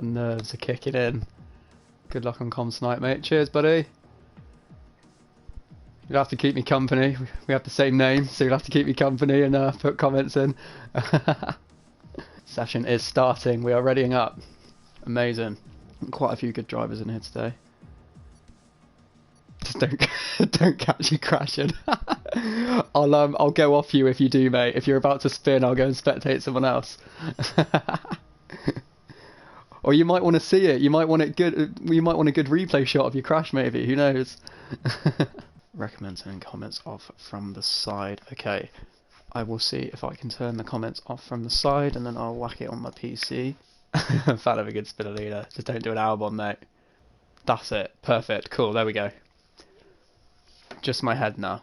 The nerves are kicking in. Good luck on comms tonight, mate. Cheers, buddy. You'll have to keep me company. We have the same name, so you'll have to keep me company and put comments in. Session is starting. We are readying up. Amazing. Quite a few good drivers in here today. Just don't catch you crashing. I'll go off you if you do, mate. If you're about to spin, I'll go and spectate someone else. Or you might want to see it. You might want it good. You might want a good replay shot of your crash, maybe. Who knows? Recommend turning comments off from the side. Okay, I will see if I can turn the comments off from the side, and then I'll whack it on my PC. Fan of a good spinner leader. Just don't do an album, mate. That's it. Perfect. Cool. There we go. Just my head now.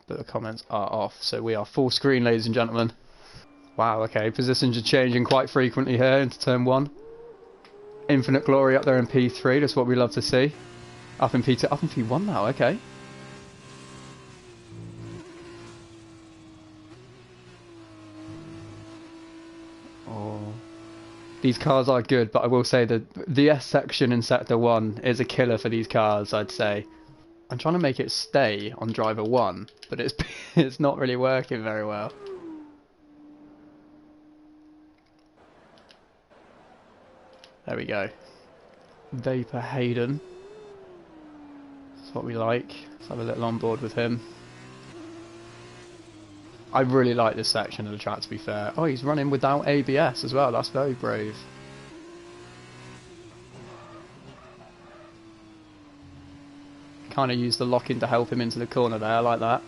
But the comments are off, so we are full screen, ladies and gentlemen. Wow, okay, positions are changing quite frequently here into turn 1. Infinite Glory up there in P3, that's what we love to see. Up in P2, up in P1 now, okay. Oh. These cars are good, but I will say that the S section in Sector 1 is a killer for these cars, I'd say. I'm trying to make it stay on driver 1, but it's not really working very well. There we go. Vapor Hayden. That's what we like. Let's have a little on board with him. I really like this section of the track, to be fair. Oh, he's running without ABS as well. That's very brave. Kind of used the lock-in to help him into the corner there. I like that.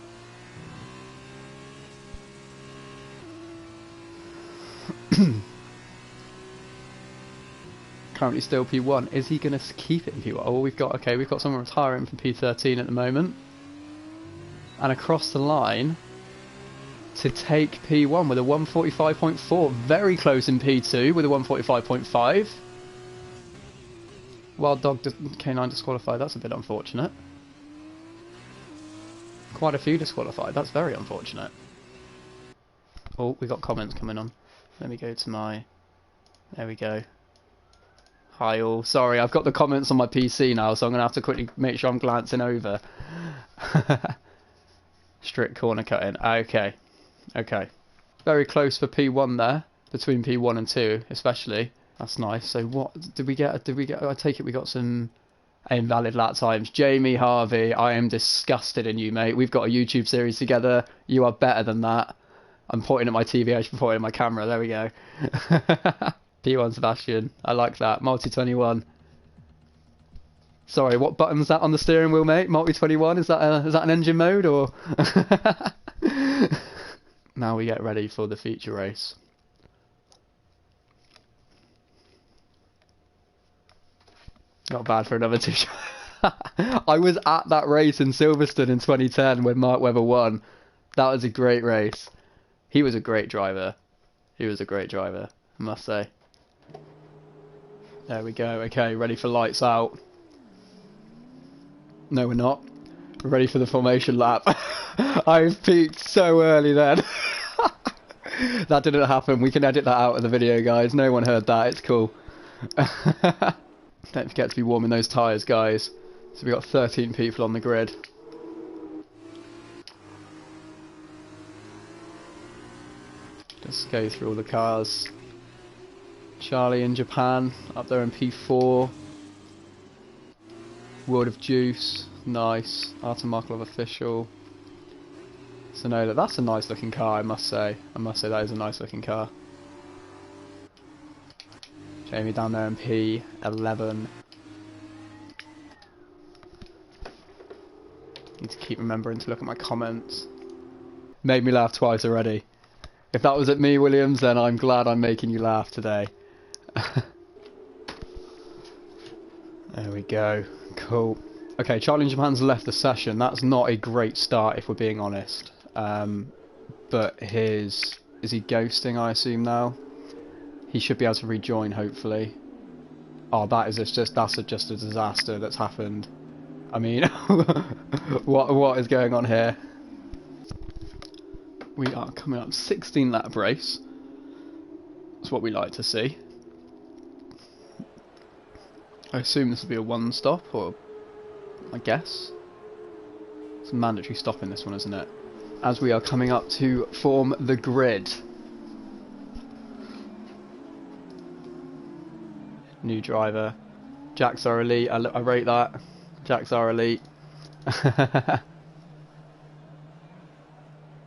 Currently still P1. Is he going to keep it in P1? Oh, we've got someone retiring from P13 at the moment. And across the line to take P1 with a 145.4. Very close in P2 with a 145.5. Wild Dog K9 disqualified. That's a bit unfortunate. Quite a few disqualified. That's very unfortunate. Oh, we got comments coming on. Let me go to my... There we go. Hi all. Sorry, I've got the comments on my PC now, so I'm going to have to quickly make sure I'm glancing over. Strict corner cutting. Okay. Okay. Very close for P1 there. Between P1 and 2, especially. That's nice. So what did we get? I take it we got some invalid lap times. Jamie Harvey, I am disgusted in you, mate. We've got a YouTube series together. You are better than that. I'm pointing at my TV, I should be pointing at my camera. There we go. P1 Sebastian, I like that. Multi 21. Sorry, what button's that on the steering wheel, mate? Multi 21. Is that an engine mode or? Now we get ready for the feature race. Not bad for another two. I was at that race in Silverstone in 2010 when Mark Webber won. That was a great race. He was a great driver. He was a great driver, I must say. There we go. Okay, ready for lights out. No, we're not. We're ready for the formation lap. I've peaked so early then. That didn't happen. We can edit that out of the video, guys. No one heard that. It's cool. Don't forget to be warming those tyres, guys. So we've got 13 people on the grid. Just go through all the cars. Charlie in Japan, up there in P4. World of Juice, nice. Artem Markelov official. Sonoda, that's a nice looking car, I must say. I must say that is a nice looking car. Jamie down there in P11. Need to keep remembering to look at my comments. Made me laugh twice already. If that was at me, Williams, then I'm glad I'm making you laugh today. There we go. Cool. Okay, Charlie in Japan's left the session. That's not a great start, if we're being honest. But is he ghosting, I assume, now? He should be able to rejoin, hopefully. Oh, that's just a disaster that's happened. I mean, what is going on here? We are coming up 16 lap race. That's what we like to see. I assume this will be a one stop, or I guess. It's a mandatory stop in this one, isn't it? As we are coming up to form the grid. New driver. Jacks are elite. I rate that. Jacks are elite.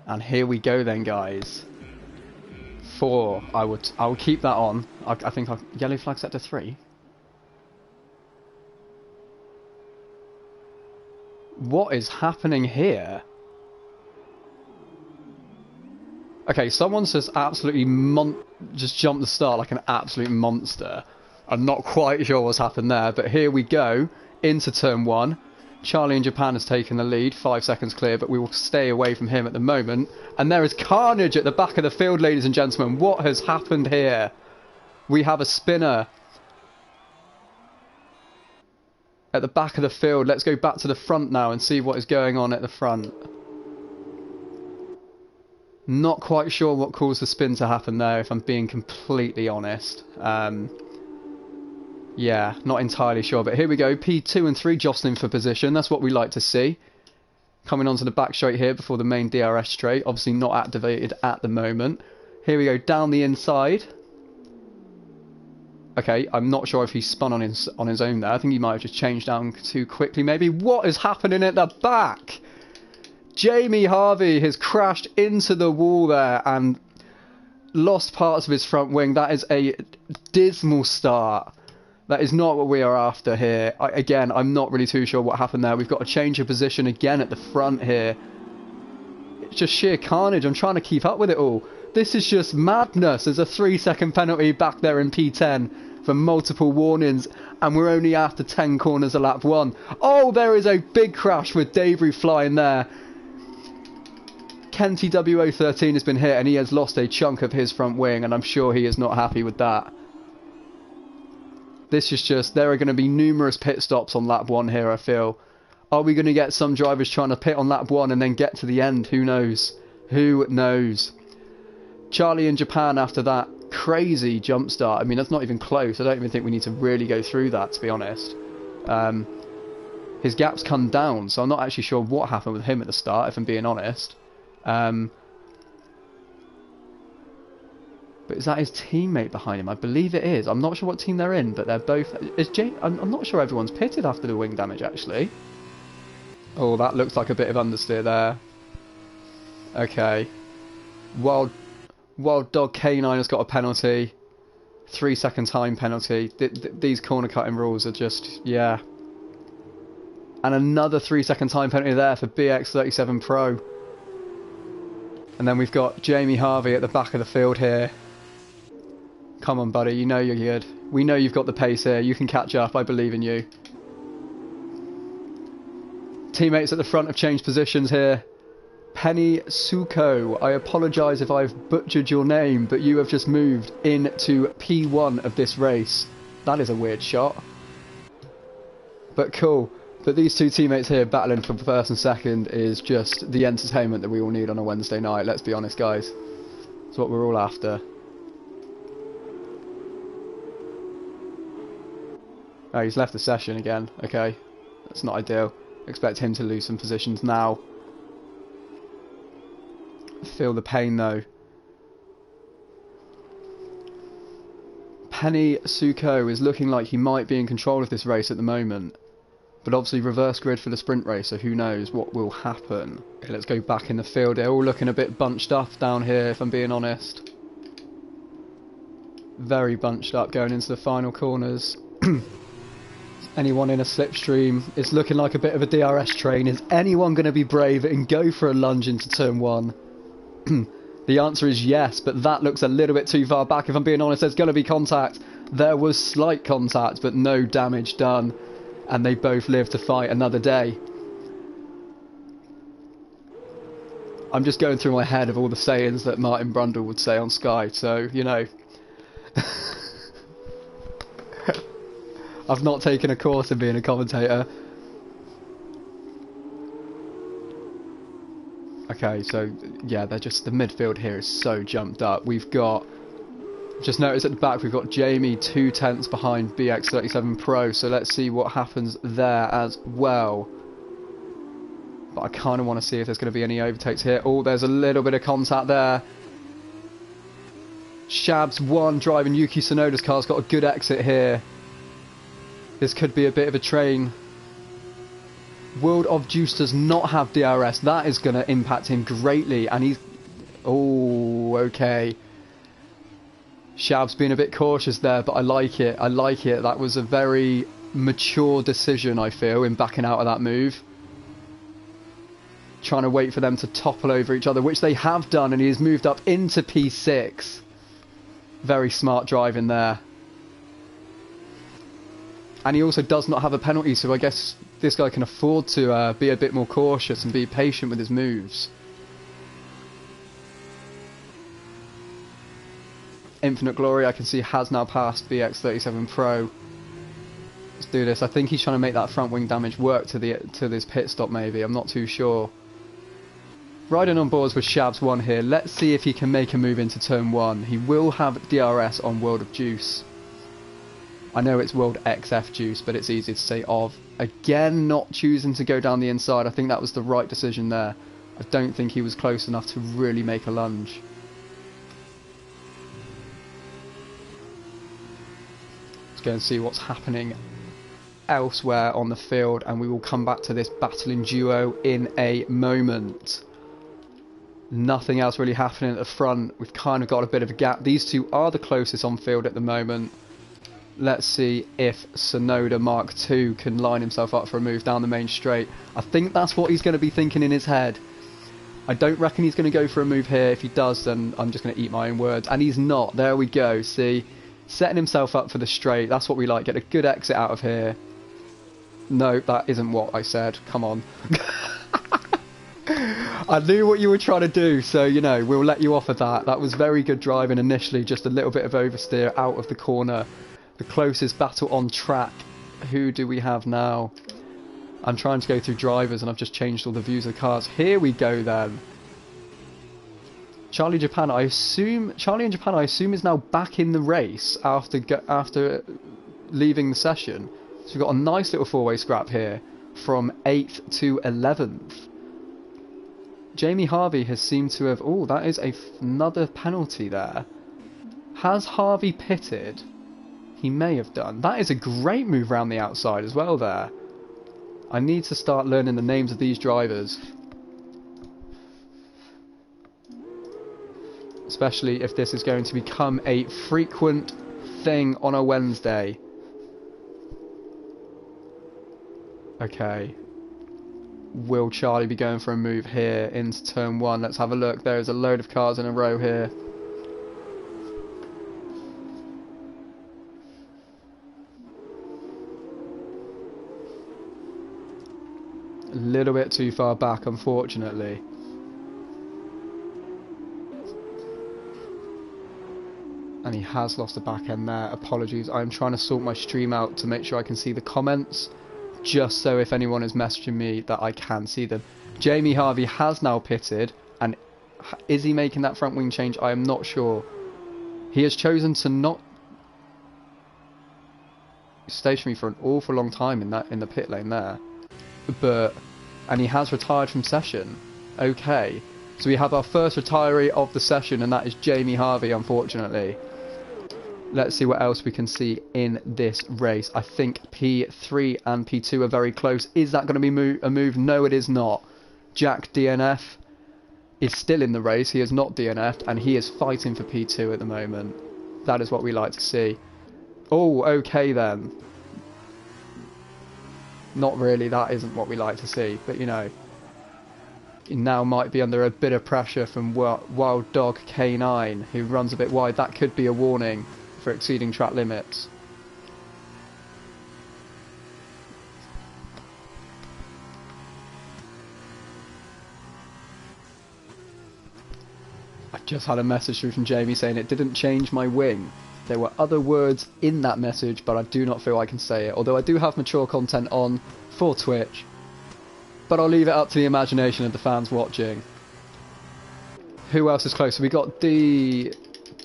And here we go then, guys. 4. I will keep that on. I think yellow flag set to 3. What is happening here? Okay, someone's just absolutely just jumped the start like an absolute monster. I'm not quite sure what's happened there, but here we go into turn 1. Charlie in Japan has taken the lead, 5 seconds clear, but we will stay away from him at the moment. And there is carnage at the back of the field, ladies and gentlemen. What has happened here? We have a spinner at the back of the field. Let's go back to the front now and see what is going on at the front. Not quite sure what caused the spin to happen there, if I'm being completely honest. Yeah, not entirely sure, but here we go. P2 and 3 jostling for position. That's what we like to see. Coming onto the back straight here before the main DRS straight. Obviously not activated at the moment. Here we go, down the inside. Okay, I'm not sure if he spun on his own there. I think he might have just changed down too quickly maybe. What is happening at the back? Jamie Harvey has crashed into the wall there and lost parts of his front wing. That is a dismal start. That is not what we are after here. Again, I'm not really too sure what happened there. We've got a change of position again at the front here. It's just sheer carnage. I'm trying to keep up with it all. This is just madness. There's a 3-second penalty back there in P10 for multiple warnings. And we're only after 10 corners of lap 1. Oh, there is a big crash with debris flying there. Kenty WO13 has been hit and he has lost a chunk of his front wing. And I'm sure he is not happy with that. This is just, there are going to be numerous pit stops on lap 1 here, I feel. Are we going to get some drivers trying to pit on lap 1 and then get to the end? Who knows? Who knows? Charlie in Japan after that crazy jump start. I mean, that's not even close. I don't even think we need to really go through that, to be honest. His gap's come down, so I'm not actually sure what happened with him at the start, if I'm being honest. But is that his teammate behind him? I believe it is. I'm not sure what team they're in, but they're both... I'm not sure everyone's pitted after the wing damage, actually. Oh, that looks like a bit of understeer there. Okay. Wild Dog K9 has got a penalty. 3-second time penalty. These corner cutting rules are just... yeah. And another 3-second time penalty there for BX37 Pro. And then we've got Jamie Harvey at the back of the field here. Come on, buddy. You know you're good. We know you've got the pace here. You can catch up. I believe in you. Teammates at the front have changed positions here. Penny Suko. I apologise if I've butchered your name, but you have just moved into P1 of this race. That is a weird shot. But cool. But these two teammates here battling for first and second is just the entertainment that we all need on a Wednesday night. Let's be honest, guys. It's what we're all after. Oh, he's left the session again. Okay. That's not ideal. Expect him to lose some positions now. Feel the pain, though. Penny Suko is looking like he might be in control of this race at the moment. But obviously reverse grid for the sprint race, so who knows what will happen. Okay, let's go back in the field. They're all looking a bit bunched up down here, if I'm being honest. Very bunched up going into the final corners. Anyone in a slipstream? It's looking like a bit of a DRS train. Is anyone going to be brave and go for a lunge into turn 1? The answer is yes, but that looks a little bit too far back. If I'm being honest, there's going to be contact. There was slight contact, but no damage done. And they both live to fight another day. I'm just going through my head of all the sayings that Martin Brundle would say on Sky, so, you know. I've not taken a course in being a commentator. Okay, so, yeah, they're just... the midfield here is so jumped up. We've got Just notice at the back we've got Jamie 2/10 behind BX37 Pro, so let's see what happens there as well. But I kind of want to see if there's going to be any overtakes here. Oh, there's a little bit of contact there. Shabs 1 driving Yuki Tsunoda's car's got a good exit here. This could be a bit of a train. World of Juice does not have DRS. That is going to impact him greatly, and he's... Oh, okay. Shab's been a bit cautious there, but I like it. I like it. That was a very mature decision, I feel, in backing out of that move. Trying to wait for them to topple over each other, which they have done, and he has moved up into P6. Very smart driving there. And he also does not have a penalty, so I guess this guy can afford to be a bit more cautious and be patient with his moves. Infinite Glory, I can see, has now passed BX37 Pro. Let's do this. I think he's trying to make that front wing damage work to this pit stop, maybe. I'm not too sure. Riding on boards with Shabs 1 here. Let's see if he can make a move into turn 1. He will have DRS on World of Juice. I know it's World XF Juice, but it's easy to say of. Again, not choosing to go down the inside. I think that was the right decision there. I don't think he was close enough to really make a lunge. Go and see what's happening elsewhere on the field, and we will come back to this battling duo in a moment. Nothing else really happening at the front. We've kind of got a bit of a gap. These two are the closest on field at the moment. Let's see if Tsunoda Mark II can line himself up for a move down the main straight. I think that's what he's going to be thinking in his head. I don't reckon he's going to go for a move here. If he does, then I'm just going to eat my own words. And he's not. There we go. See? Setting himself up for the straight. That's what we like. Get a good exit out of here. No, that isn't what I said. Come on. I knew what you were trying to do, so, you know, we'll let you off of that. That was very good driving initially. Just a little bit of oversteer out of the corner. The closest battle on track. Who do we have now? I'm trying to go through drivers, and I've just changed all the views of the cars. Here we go, then. Charlie in Japan, I assume is now back in the race after leaving the session. So we've got a nice little four-way scrap here from 8th to 11th. Jamie Harvey has seemed to have... Oh, that is another penalty there. Has Harvey pitted? He may have done. That is a great move around the outside as well there. I need to start learning the names of these drivers. Especially if this is going to become a frequent thing on a Wednesday. Okay. Will Charlie be going for a move here into turn 1? Let's have a look. There is a load of cars in a row here. A little bit too far back, unfortunately. And he has lost the back end there. Apologies. I'm trying to sort my stream out to make sure I can see the comments. Just so if anyone is messaging me that I can see them. Jamie Harvey has now pitted. And is he making that front wing change? I am not sure. He has chosen to not stationary for an awful long time in the pit lane there. And he has retired from session. Okay. So we have our first retiree of the session, and that is Jamie Harvey, unfortunately. Let's see what else we can see in this race. I think P3 and P2 are very close. Is that going to be a move? No, it is not. Jack DNF is still in the race. He is not DNF'd, and he is fighting for P2 at the moment. That is what we like to see. Oh, okay then. Not really, that isn't what we like to see. But, you know, he now might be under a bit of pressure from Wild Dog K9, who runs a bit wide. That could be a warning for exceeding track limits. I just had a message through from Jamie saying it didn't change my wing. There were other words in that message, but I do not feel I can say it. Although I do have mature content on for Twitch. But I'll leave it up to the imagination of the fans watching. Who else is close? So we got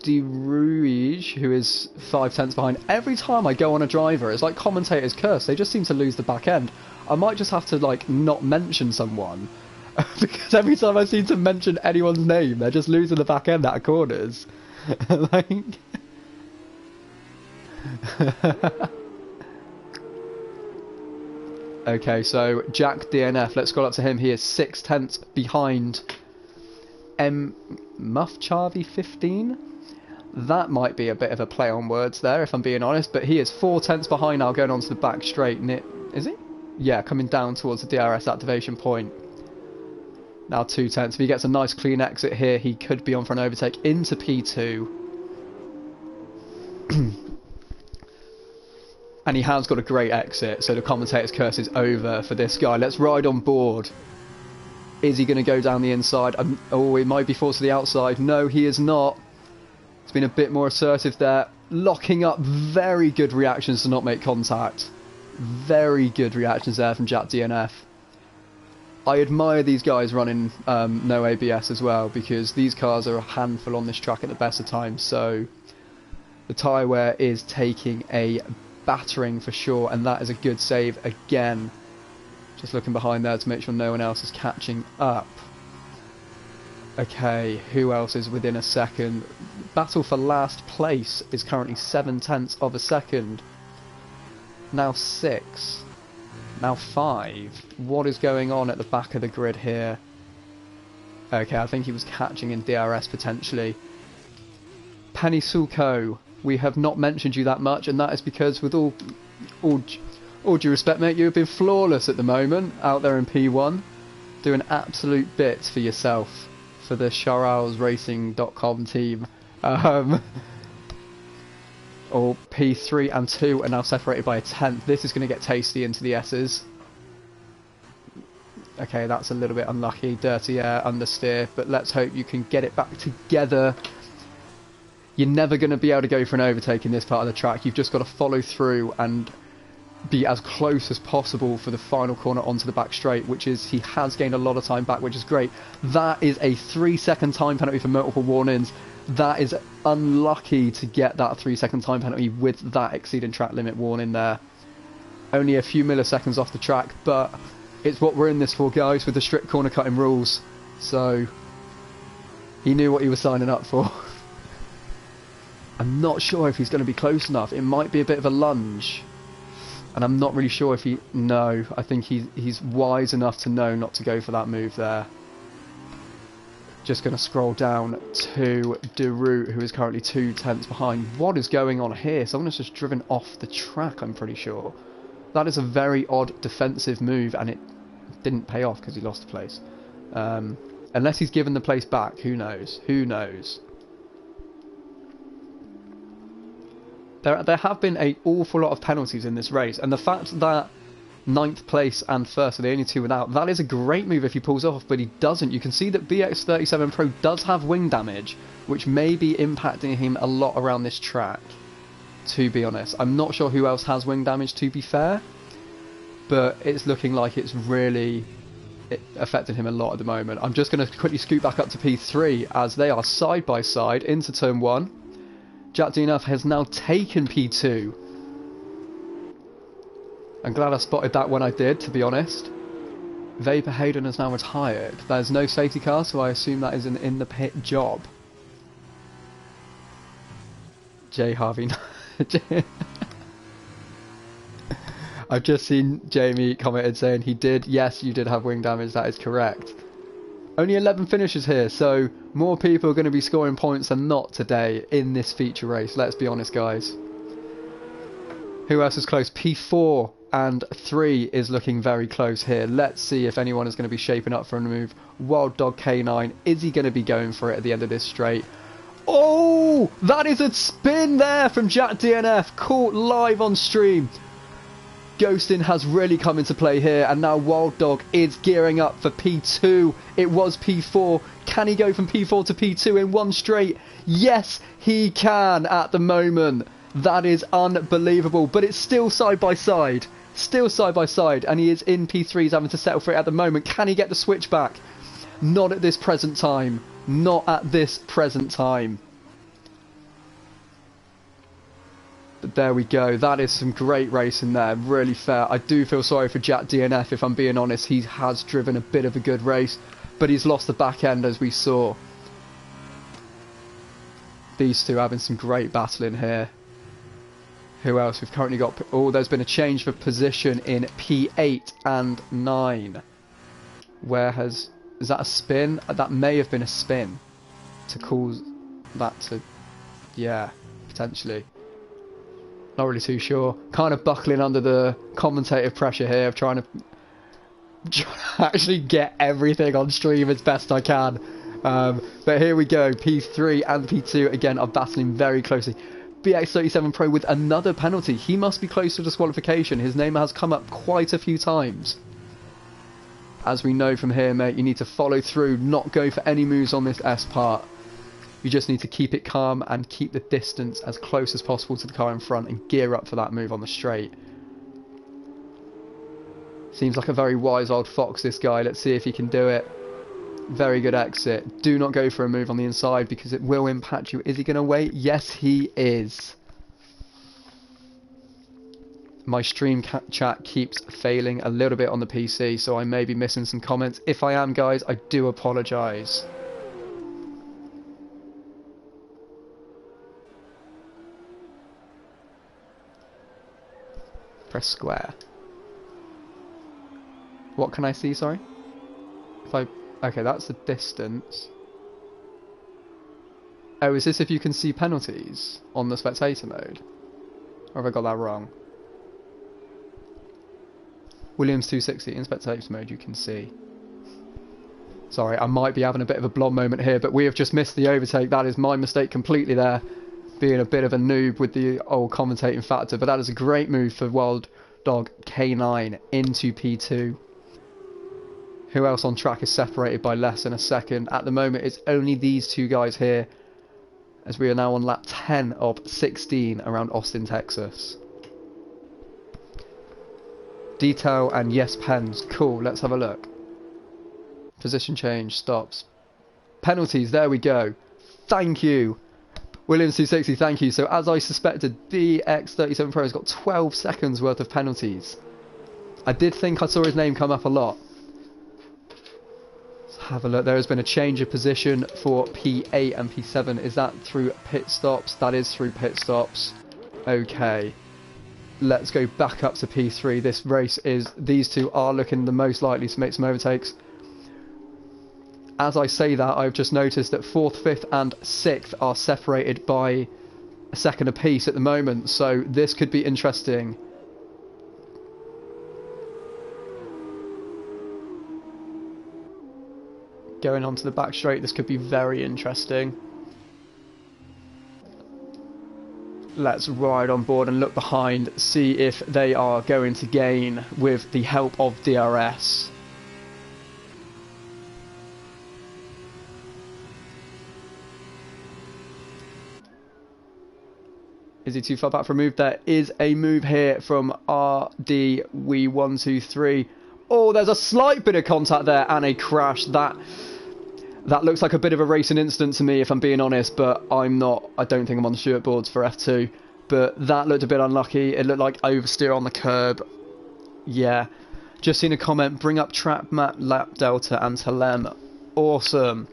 De Rouge, who is 5/10 behind. Every time I go on a driver, it's like commentators curse. They just seem to lose the back end. I might just have to like not mention someone because every time I seem to mention anyone's name, they're just losing the back end out of corners. Like. Okay, so Jack DNF. Let's scroll up to him. He is 6/10 behind Muff Charvy 15. That might be a bit of a play on words there, if I'm being honest, but he is 4/10 behind now, going onto the back straight. Is he? Yeah, coming down towards the DRS activation point. Now 2/10. If he gets a nice clean exit here, he could be on for an overtake into P2. And he has got a great exit, so the commentator's curse is over for this guy. Let's ride on board. Is he going to go down the inside? Oh, he might be forced to the outside. No, he is not. It's been a bit more assertive there. Locking up. Very good reactions to not make contact. Very good reactions there from Jack DNF. I admire these guys running no ABS as well, because these cars are a handful on this track at the best of times. So the tyre wear is taking a battering for sure, and that is a good save again. Just looking behind there to make sure no one else is catching up. Okay, who else is within a second? Battle for last place is currently 7/10 of a second. Now 6. Now 5. What is going on at the back of the grid here? Okay, I think he was catching in DRS potentially. Penny Sulco, we have not mentioned you that much, and that is because with all due respect, mate, you've been flawless at the moment out there in P1. Do an absolute bit for yourself, for the CharlesRacing.com team. Or P3 and 2 are now separated by a 10th. This is going to get tasty into the S's. Okay, that's a little bit unlucky. Dirty air, understeer, but let's hope you can get it back together. You're never going to be able to go for an overtake in this part of the track. You've just got to follow through and be as close as possible for the final corner onto the back straight, which is, he has gained a lot of time back, which is great. That is a 3-second time penalty for multiple warnings. That is unlucky to get that 3-second time penalty with that exceeding track limit warning there. Only a few milliseconds off the track, but it's what we're in this for, guys, with the strict corner cutting rules. So he knew what he was signing up for. I'm not sure if he's going to be close enough. It might be a bit of a lunge. And I'm not really sure if he... No, I think he's wise enough to know not to go for that move there. Just going to scroll down to Deroute, who is currently 2/10 behind. What is going on here? Someone has just driven off the track, I'm pretty sure. That is a very odd defensive move, and it didn't pay off because he lost the place. Unless he's given the place back, who knows? Who knows? There have been an awful lot of penalties in this race, and the fact that 9th place and 1st are the only two without, that is a great move if he pulls off, but he doesn't. You can see that BX37 Pro does have wing damage, which may be impacting him a lot around this track, to be honest. I'm not sure who else has wing damage, to be fair, but it's looking like it's really affecting him a lot at the moment. I'm just going to quickly scoot back up to P3 as they are side by side into turn 1. Jack DNF has now taken P2. I'm glad I spotted that when I did, to be honest. Vapor Hayden has now retired. There's no safety car, so I assume that is an in the pit job. J Harvey. I've just seen Jamie commented saying he did. Yes, you did have wing damage, that is correct. Only 11 finishes here, so more people are going to be scoring points than not today in this feature race. Let's be honest, guys. Who else is close? P4 and 3 is looking very close here. Let's see if anyone is going to be shaping up for a move. Wild Dog K9, is he going to be going for it at the end of this straight? Oh, that is a spin there from Jack DNF, caught live on stream. Ghosting has really come into play here, and now Wild Dog is gearing up for P2. It was P4. Can he go from P4 to P2 in one straight? Yes, he can at the moment. That is unbelievable, but it's still side by side. Still side by side, and he is in P3. He's having to settle for it at the moment. Can he get the switch back? Not at this present time. Not at this present time. But there we go. That is some great racing there. Really fair. I do feel sorry for Jack DNF, if I'm being honest. He has driven a bit of a good race, but he's lost the back end, as we saw. These two having some great battling here. Who else? We've currently got... Oh, there's been a change for position in P8 and 9. Where has... Is that a spin? That may have been a spin. To cause that to... Yeah, potentially. Not really too sure. Kind of buckling under the commentative pressure here of trying to actually get everything on stream as best I can. But here we go. P3 and P2 again are battling very closely. BX37 Pro with another penalty. He must be close to disqualification. His name has come up quite a few times. As we know from here, mate, you need to follow through, not go for any moves on this S part. You just need to keep it calm and keep the distance as close as possible to the car in front and gear up for that move on the straight. Seems like a very wise old fox, this guy. Let's see if he can do it. Very good exit. Do not go for a move on the inside because it will impact you. Is he going to wait? Yes, he is. My stream chat keeps failing a little bit on the PC, so I may be missing some comments. If I am, guys, I do apologise. Press square. What can I see, sorry? If I... Okay, that's the distance. Oh, is this if you can see penalties on the spectator mode? Or have I got that wrong? Williams 260 in spectator mode you can see. Sorry, I might be having a bit of a blonde moment here, but we have just missed the overtake. That is my mistake completely there. Being a bit of a noob with the old commentating factor, but that is a great move for Wild Dog K9 into P2. Who else on track is separated by less than a second? At the moment, it's only these two guys here, as we are now on lap 10 of 16 around Austin, Texas. Detail and yes pens. Cool, let's have a look. Position change, stops. Penalties, there we go. Thank you. Williams 260, thank you. So as I suspected, the X37 Pro has got 12 seconds worth of penalties. I did think I saw his name come up a lot. Let's have a look. There has been a change of position for P8 and P7. Is that through pit stops? That is through pit stops. Okay. Let's go back up to P3. This race is... These two are looking the most likely to make some overtakes. As I say that, I've just noticed that 4th, 5th and 6th are separated by a second apiece at the moment, so this could be interesting. Going onto the back straight, this could be very interesting. Let's ride on board and look behind, see if they are going to gain with the help of DRS. Is he too far back for a move? There is a move here from RD123. Oh, there's a slight bit of contact there and a crash. That looks like a bit of a racing incident to me, if I'm being honest, but I'm not. I don't think I'm on the short boards for F2. But that looked a bit unlucky. It looked like oversteer on the curb. Yeah. Just seen a comment. Bring up trap map, lap delta and telem. Awesome.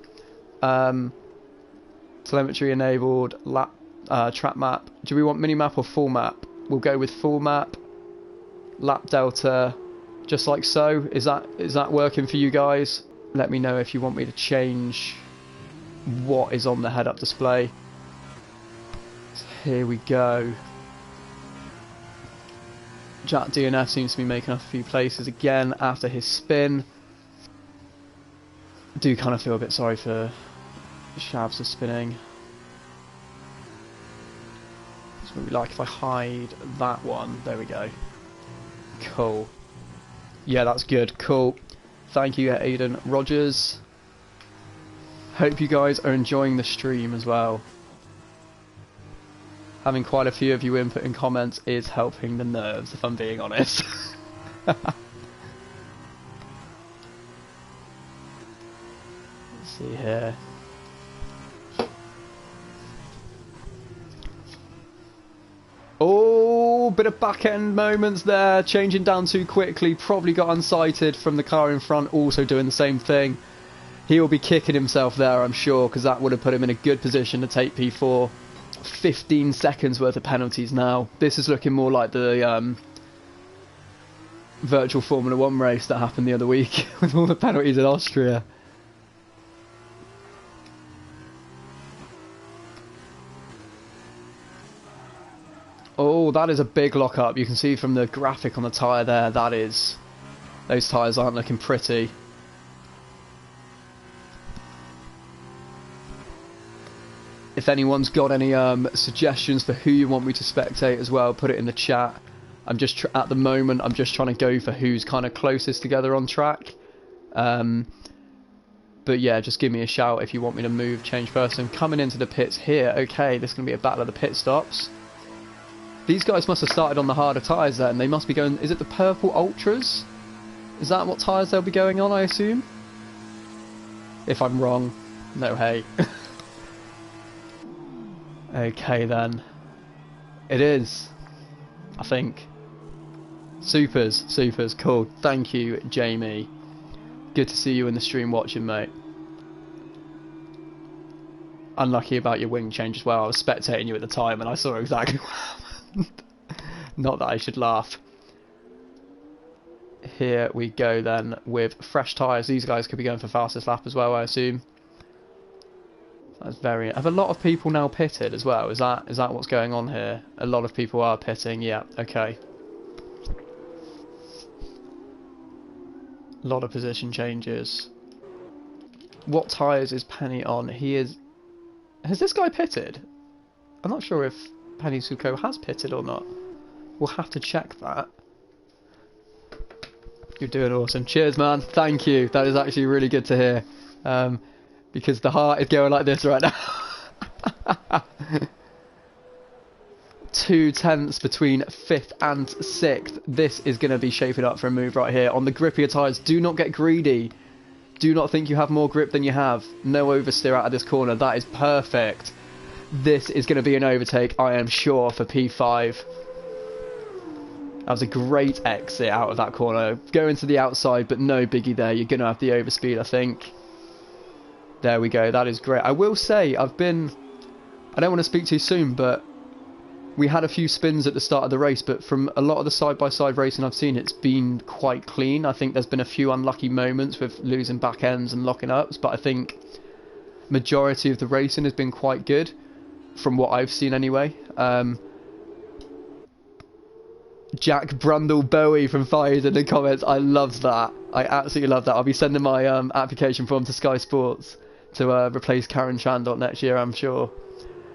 Telemetry enabled. Trap map. Do we want mini map or full map? We'll go with full map. Lap delta, just like so. Is that working for you guys? Let me know if you want me to change what is on the head-up display. So here we go. Jack DNF seems to be making up a few places again after his spin. I do kind of feel a bit sorry for Shavs for spinning. What we like if I hide that one. There we go. Cool. Yeah, that's good. Cool. Thank you, Aidan Rogers. Hope you guys are enjoying the stream as well. Having quite a few of you inputting comments is helping the nerves, if I'm being honest. Let's see here. Oh, bit of back end moments there, changing down too quickly, probably got unsighted from the car in front, also doing the same thing. He will be kicking himself there, I'm sure, because that would have put him in a good position to take P4. 15 seconds worth of penalties now. This is looking more like the virtual Formula 1 race that happened the other week with all the penalties in Austria. Oh, that is a big lock-up. You can see from the graphic on the tyre there, that is... Those tyres aren't looking pretty. If anyone's got any suggestions for who you want me to spectate as well, put it in the chat. I'm just at the moment, I'm just trying to go for who's kind of closest together on track. But yeah, just give me a shout if you want me to move, change person. Coming into the pits here. Okay, this is going to be a battle of the pit stops. These guys must have started on the harder tyres then. They must be going... Is it the purple Ultras? Is that what tyres they'll be going on, I assume? If I'm wrong, no hate. Okay then. It is, I think. Supers, cool. Thank you, Jamie. Good to see you in the stream watching, mate. Unlucky about your wing change as well. I was spectating you at the time and I saw exactly what happened. Not that I should laugh. Here we go then with fresh tyres. These guys could be going for fastest lap as well, I assume. That's very... Have a lot of people now pitted as well? Is that what's going on here? A lot of people are pitting, yeah, okay. A lot of position changes. What tyres is Penny on? He is... Has this guy pitted? I'm not sure if Penny Suko has pitted or not. We'll have to check that. You're doing awesome. Cheers, man. Thank you. That is actually really good to hear. Because the heart is going like this right now. 2 tenths between 5th and 6th. This is going to be shaping up for a move right here. On the grippier tyres, do not get greedy. Do not think you have more grip than you have. No oversteer out of this corner. That is perfect. This is going to be an overtake, I am sure, for P5. That was a great exit out of that corner. Going to the outside, but no biggie there. You're going to have the overspeed, I think. There we go. That is great. I will say, I don't want to speak too soon, but we had a few spins at the start of the race, but from a lot of the side-by-side racing I've seen, it's been quite clean. I think there's been a few unlucky moments with losing back ends and locking ups, but I think majority of the racing has been quite good, from what I've seen anyway. Jack Brundle Bowie from Fires in the comments. I love that. I absolutely love that. I'll be sending my application form to Sky Sports to replace Karen Chandok next year, I'm sure.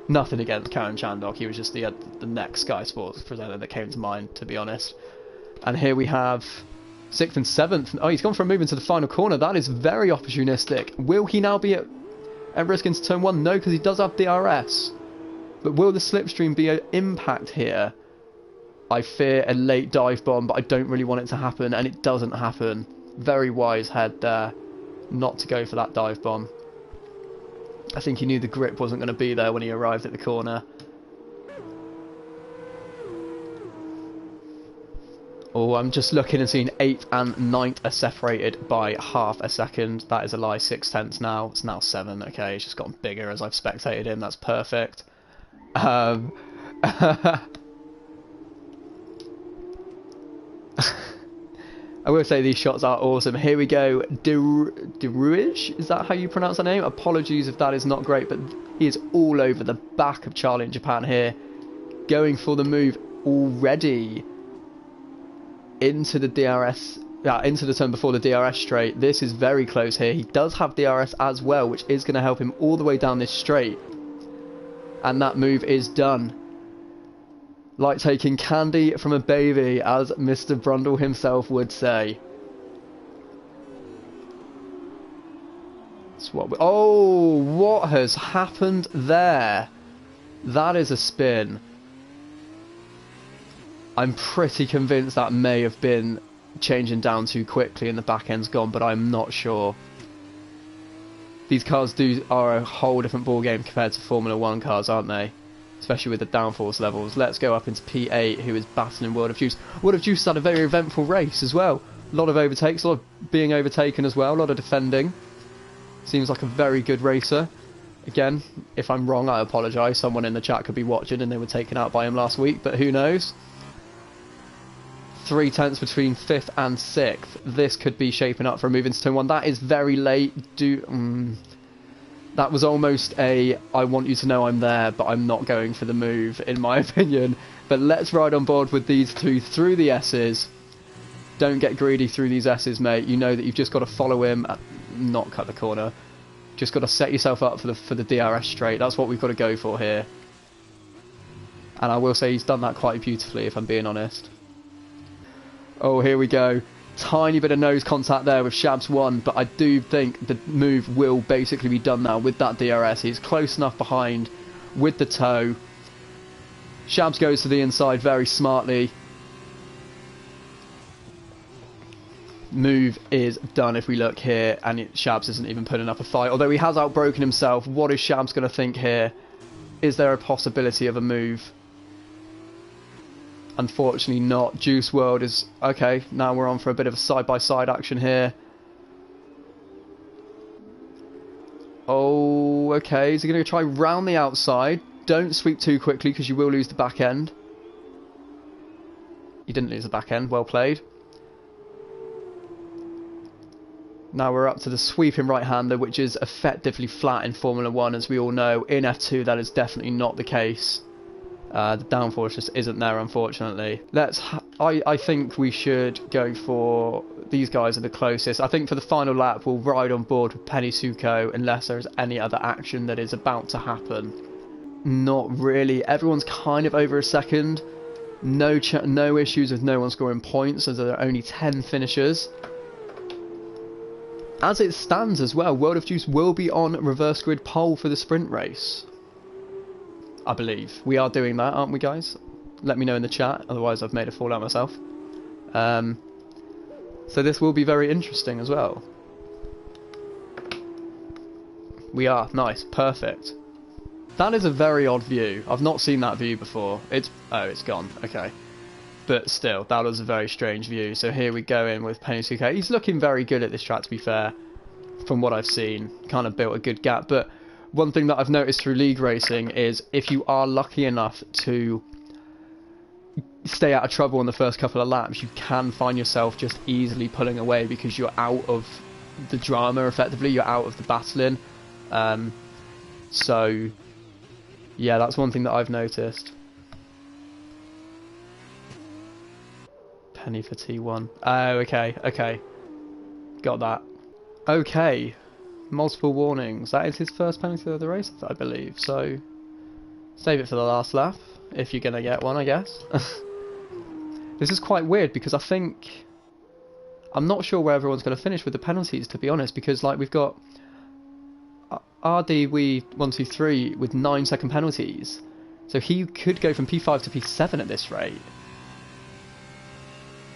Nothing against Karen Chandok. He was just the next Sky Sports presenter that came to mind, to be honest. And here we have 6th and 7th. Oh, he's gone for a move into the final corner. That is very opportunistic. Will he now be at risk into turn 1? No, because he does have DRS. But will the slipstream be an impact here? I fear a late dive bomb, but I don't really want it to happen, and it doesn't happen. Very wise head there, not to go for that dive bomb. I think he knew the grip wasn't going to be there when he arrived at the corner. Oh, I'm just looking and seeing 8th and 9th are separated by half a second. That is a lie. 6 tenths now. It's now 7. Okay, it's just gotten bigger as I've spectated him. That's perfect. I will say these shots are awesome. Here we go. Derouge? Is that how you pronounce the name? Apologies if that is not great, but he is all over the back of Charlie in Japan here. Going for the move already into the DRS, into the turn before the DRS straight. This is very close here. He does have DRS as well, which is going to help him all the way down this straight. And that move is done. Like taking candy from a baby, as Mr. Brundle himself would say. That's what oh, what has happened there? That is a spin. I'm pretty convinced that may have been changing down too quickly and the back end's gone, but I'm not sure. These cars are a whole different ballgame compared to Formula 1 cars, aren't they? especially with the downforce levels. Let's go up into P8, who is battling World of Juice. World of Juice had a very eventful race as well. A lot of overtakes, a lot of being overtaken as well, a lot of defending. Seems like a very good racer. Again, if I'm wrong, I apologise. Someone in the chat could be watching and they were taken out by him last week, but who knows? 3 tenths between 5th and 6th. This could be shaping up for a move into turn 1. That is very late. That was almost a, I want you to know I'm there, but I'm not going for the move, in my opinion. But let's ride on board with these two through the S's. Don't get greedy through these S's, mate. You know that you've just got to follow him, not cut the corner. Just got to set yourself up for the DRS straight. That's what we've got to go for here. And I will say he's done that quite beautifully, if I'm being honest. Oh, here we go. Tiny bit of nose contact there with Shabs 1, but I do think the move will basically be done now with that DRS. He's close enough behind with the toe. Shabs goes to the inside very smartly. Move is done if we look here, and Shabs isn't even putting up a fight. Although he has outbroken himself, what is Shabs going to think here? Is there a possibility of a move? Unfortunately not. Juice World is... Okay, now we're on for a bit of a side-by-side action here. Oh, okay. Is he going to try round the outside? Don't sweep too quickly because you will lose the back end. You didn't lose the back end. Well played. Now we're up to the sweeping right-hander, which is effectively flat in Formula 1, as we all know. In F2, that is definitely not the case. The downforce just isn't there, unfortunately. I think we should go for... These guys are the closest. I think for the final lap, we'll ride on board with Penny Suko unless there's any other action that is about to happen. Not really. Everyone's kind of over a second. No issues with no one scoring points, as there are only 10 finishers. As it stands as well, World of Juice will be on reverse grid pole for the sprint race. I believe. We are doing that, aren't we, guys? Let me know in the chat, otherwise I've made a fool out myself. So this will be very interesting as well. We are. Nice. Perfect. That is a very odd view. I've not seen that view before. Oh, it's gone. Okay. But still, that was a very strange view. So here we go in with Penny Suko. He's looking very good at this track, to be fair, from what I've seen. Kind of built a good gap, but... One thing that I've noticed through league racing is if you are lucky enough to stay out of trouble in the first couple of laps, you can find yourself just easily pulling away because you're out of the drama, effectively. You're out of the battling. So, yeah, that's one thing that I've noticed. Penny for T1. Oh, okay, okay. Got that. Okay. Multiple warnings. That is his first penalty of the race, I believe. So, save it for the last lap, if you're going to get one, I guess. This is quite weird, because I think... I'm not sure where everyone's going to finish with the penalties, to be honest, because, like, we've got... RD123 with 9-second penalties. So he could go from P5 to P7 at this rate.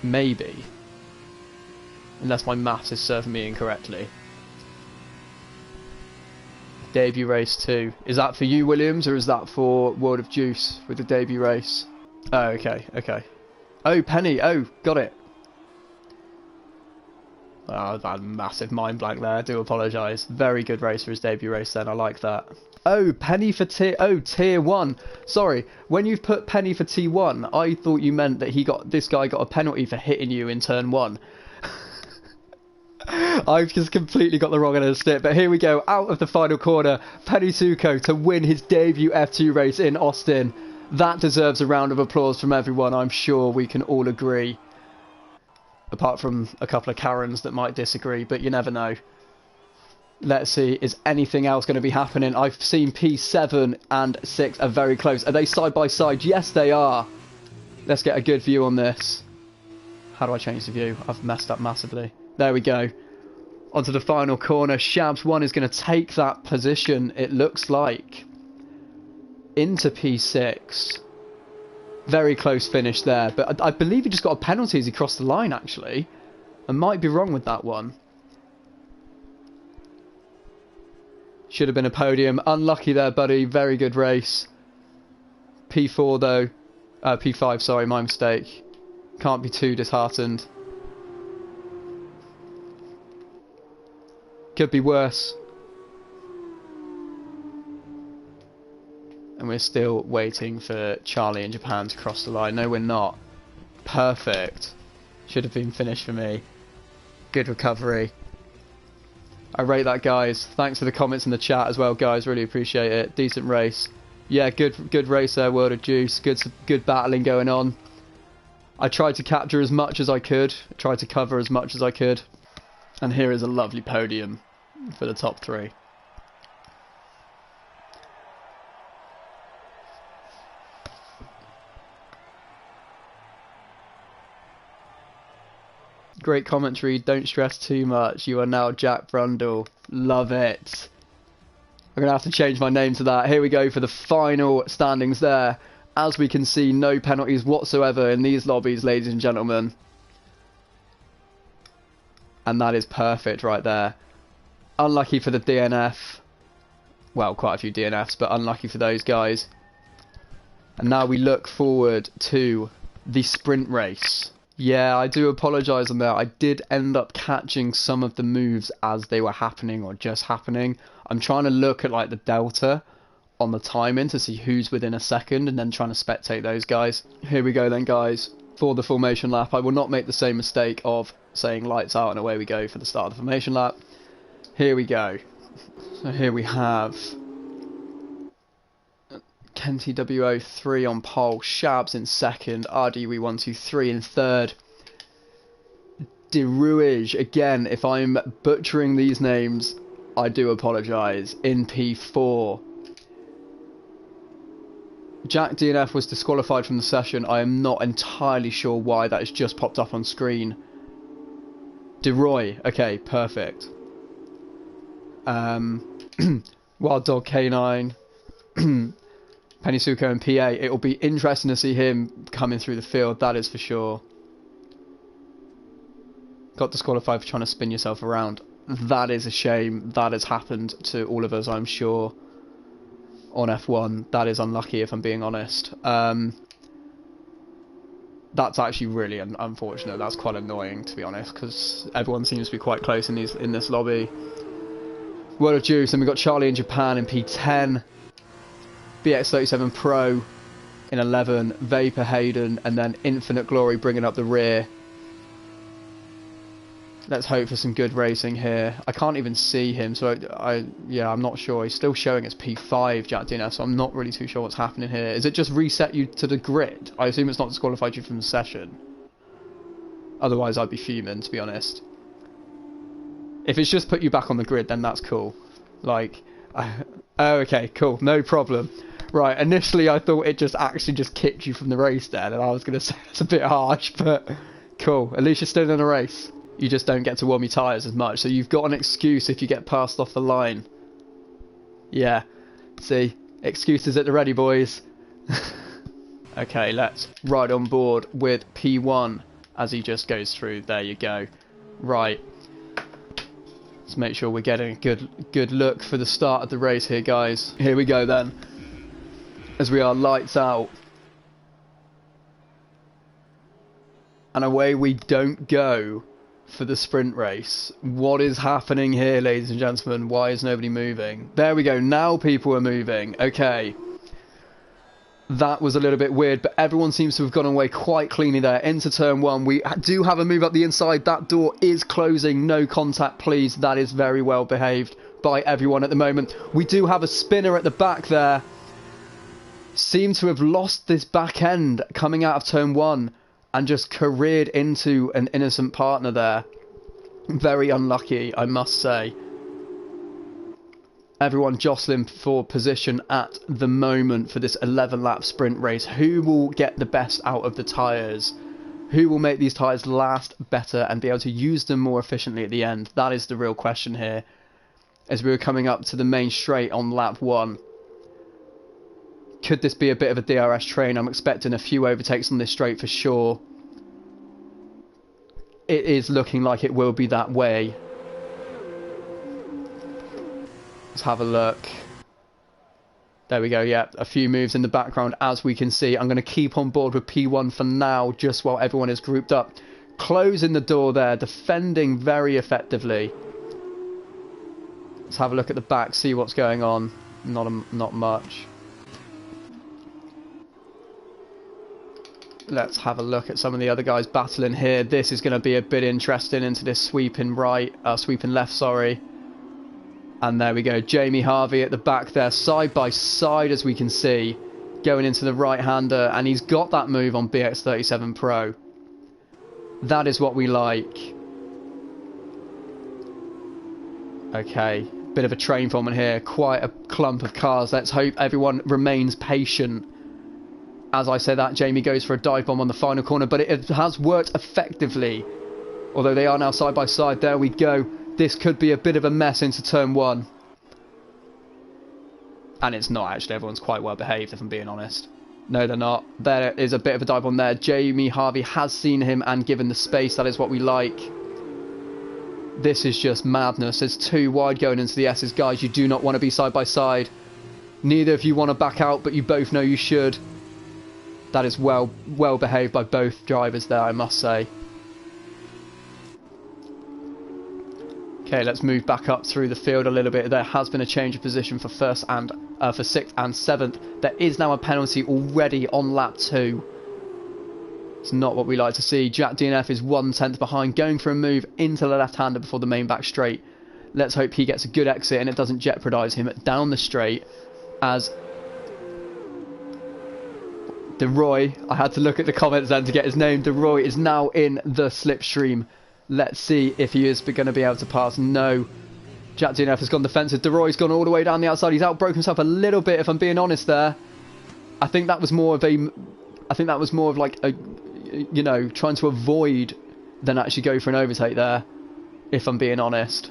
Maybe. Unless my maths is serving me incorrectly. Debut race 2. Is that for you, Williams, or is that for World of Juice with the debut race? Oh, okay, okay. Oh, Penny. Oh, got it. Oh, I've had a massive mind blank there. I do apologise. Very good race for his debut race then. I like that. Oh, Penny for tier 1. Sorry, when you've put Penny for T1, I thought you meant that this guy got a penalty for hitting you in turn 1. I've just completely got the wrong end of the stick, but here we go, out of the final corner, Penny Suko to win his debut F2 race in Austin. That deserves a round of applause from everyone, I'm sure we can all agree. Apart from a couple of Karens that might disagree, but you never know. Let's see, is anything else going to be happening? I've seen P7 and 6 are very close. Are they side by side? Yes, they are. Let's get a good view on this. How do I change the view? I've messed up massively. There we go. Onto the final corner. Shabs 1 is going to take that position, it looks like, into P6. Very close finish there. But I believe he just got a penalty as he crossed the line, actually. I might be wrong with that one. Should have been a podium. Unlucky there, buddy. Very good race. P4 though. P5, sorry, my mistake. Can't be too disheartened. Could be worse. And we're still waiting for Charlie in Japan to cross the line. No, we're not. Perfect. Should have been finished for me. Good recovery. I rate that, guys. Thanks for the comments in the chat as well, guys. Really appreciate it. Decent race. Yeah, good race there, World of Juice. Good battling going on. I tried to capture as much as I could. I tried to cover as much as I could. And here is a lovely podium for the top 3. Great commentary. Don't stress too much. You are now Jack Brundle. Love it. I'm going to have to change my name to that. Here we go for the final standings there. As we can see, no penalties whatsoever in these lobbies, ladies and gentlemen. And that is perfect right there. Unlucky for the DNF. Well, quite a few DNFs, but unlucky for those guys. And now we look forward to the sprint race. Yeah, I do apologise on that. I did end up catching some of the moves as they were happening or just happening. I'm trying to look at like the delta on the timing to see who's within a second and then trying to spectate those guys. Here we go then, guys, for the formation lap. I will not make the same mistake of saying lights out and away we go for the start of the formation lap. Here we go. So here we have Kenty WO3 on pole, Shabs in second, RDW123 in third, De Ruige, again, if I'm butchering these names, I do apologise, in P4. Jack DNF was disqualified from the session. I am not entirely sure why. That has just popped up on screen. DeRoy, okay, perfect. Wild Dog K9, Penisuko and PA. It will be interesting to see him coming through the field, that is for sure. Got disqualified for trying to spin yourself around. That is a shame. That has happened to all of us, I'm sure, on F1. That is unlucky, if I'm being honest. That's actually really unfortunate. That's quite annoying, to be honest, because everyone seems to be quite close in this lobby. World of Juice, and we've got Charlie in Japan in P10. BX37 Pro in 11, Vapor Hayden, and then Infinite Glory bringing up the rear. Let's hope for some good racing here. I can't even see him, so yeah, I'm not sure. He's still showing as P5, Jack DNF, so I'm not really too sure what's happening here. Is it just reset you to the grid? I assume it's not disqualified you from the session. Otherwise, I'd be fuming, to be honest. If it's just put you back on the grid, then that's cool. Like, oh, okay, cool, no problem. Right, initially I thought it just actually just kicked you from the race then, and I was going to say it's a bit harsh, but cool. At least you're still in a race. You just don't get to warm your tyres as much, so you've got an excuse if you get passed off the line. Yeah, see, excuses at the ready, boys. Okay, let's ride on board with P1 as he just goes through. There you go. Right. Let's make sure we're getting a good look for the start of the race here, guys. Here we go then, as we are lights out. And away we don't go for the sprint race. What is happening here, ladies and gentlemen? Why is nobody moving? There we go. Now people are moving. Okay. That was a little bit weird, but everyone seems to have gone away quite cleanly there. Into turn one. We do have a move up the inside. That door is closing. No contact, please. That is very well behaved by everyone at the moment. We do have a spinner at the back there. Seem to have lost this back end coming out of turn one and just careered into an innocent partner there. Very unlucky, I must say. Everyone jostling for position at the moment for this 11-lap sprint race. Who will get the best out of the tyres? Who will make these tyres last better and be able to use them more efficiently at the end? That is the real question here, as we were coming up to the main straight on lap 1. Could this be a bit of a DRS train? I'm expecting a few overtakes on this straight for sure. It is looking like it will be that way. Let's have a look. There we go, yeah, a few moves in the background as we can see. I'm going to keep on board with P1 for now, just while everyone is grouped up. Closing the door there, defending very effectively. Let's have a look at the back, see what's going on. Not much. Let's have a look at some of the other guys battling here. This is going to be a bit interesting into this sweeping left, sorry. And there we go, Jamie Harvey at the back there, side by side as we can see, going into the right-hander, and he's got that move on BX37 Pro. That is what we like. Okay, bit of a train forming here, quite a clump of cars. Let's hope everyone remains patient. As I say that, Jamie goes for a dive bomb on the final corner, but it has worked effectively. Although they are now side by side, there we go. This could be a bit of a mess into turn 1. And it's not actually, everyone's quite well behaved if I'm being honest. No, they're not. There is a bit of a dive on there. Jamie Harvey has seen him and given the space. That is what we like. This is just madness. There's 2 wide going into the S's. Guys, you do not want to be side by side. Neither of you want to back out, but you both know you should. That is well behaved by both drivers there, I must say. Okay, let's move back up through the field a little bit. There has been a change of position for 6th and 7th. There is now a penalty already on lap 2. It's not what we like to see. Jack DNF is 1/10 behind, going for a move into the left-hander before the main back straight. Let's hope he gets a good exit and it doesn't jeopardise him down the straight. As DeRoy, I had to look at the comments then to get his name. DeRoy is now in the slipstream. Let's see if he is going to be able to pass. No. Jack DNF has gone defensive. DeRoy's gone all the way down the outside. He's outbroken himself a little bit, if I'm being honest there. I think that was more of like a, you know, trying to avoid than actually go for an overtake there, if I'm being honest.